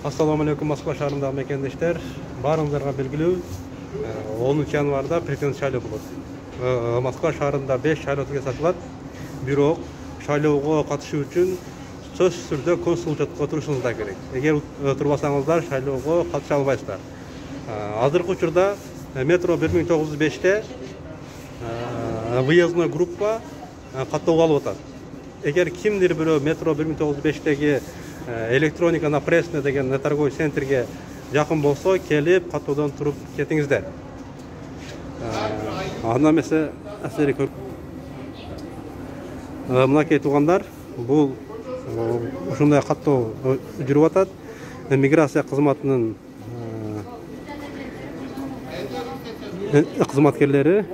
Assalamu alaikum Moskva шаарындагы мекендештер. Баарыңыздарга белгилүү 10 январда президент шайлоо болот. Москва шаарында 5 шайлоо сатылат. Бирок шайлоого катышуу үчүн сөзсүз түрдө консулдукка турушуңуздар керек. Эгер турбасаңыздар шайлоого катыша албайсыздар. Азыркы учурда метро 1905те выездной группа каттоого алып атат. Эгер кимдир бирөө метро 1905теги электроника на Пресне деген торговый центрге жакын болсо, келип каттоодон туруп кетиңиздер. Анда эмесе әсери көрүп. Мынакей туугандар, бул ушундай каттоо жүрүп атат. Миграция кызматынын кызматкерлери,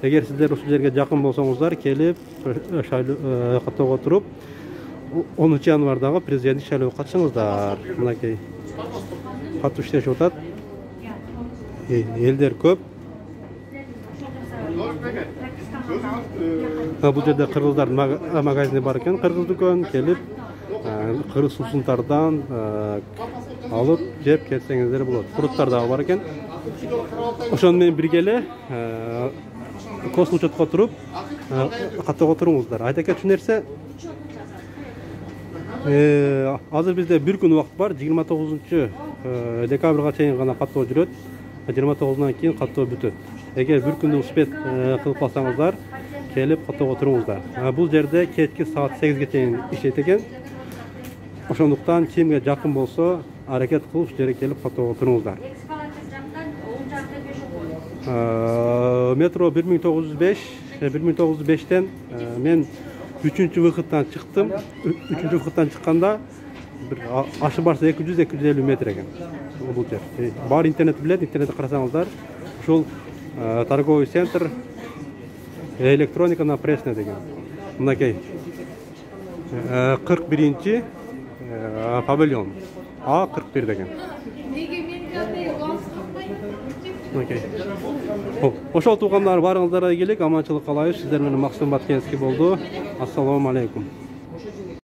эгер сиздер ушул жерге жакын болсоңуздар, келип каттоого туруп 10 январдагы президенттик шайлоого катышыңыздар. Мынакей катуу иштешип атат. Элдер көп. Бул жерде кыргыздардын магазини бар экен, кыргыз дүкөн. Келип кыргыз сусунтардан алып жеп кетсеңиздер болот. Фруттар дагы бар экен. Ошону менен бирге эле консулчотко туруп каттоого туруңуздар. Айта кетчү нерсе, азыр бизде бир күн убакыт бар. 29 декабрга чейин гана каттоо жүрөт. 29-нан кийин каттоо бүтөт. Эгер бир күндү успет кылып калсаңыздар, келип каттоого туруңуздар. Бул жерде кечки саат 8ге чейин иштейт экен. Ошондуктан кимге жакын болсо, аракет кылып ушул жерге келип каттоого туруңуздар. Метро 1905тен мен 3-чү выходтан чыктым. 3-чү выходтан чыкканда бир ашы барса 200-250 метр экен. Бул жер. Бар интернет билет, интернетте карасаңыздар, ушул торговый центр электроника на Пресне деген. Мынакей 41-чи павильон. А41 деген. Мынакей. Ошол туугандар, баарыңыздарга ийгилик, аманчылык каалайбыз. Сиздер менен Максим Баткенский болду. Ассаламу алейкум.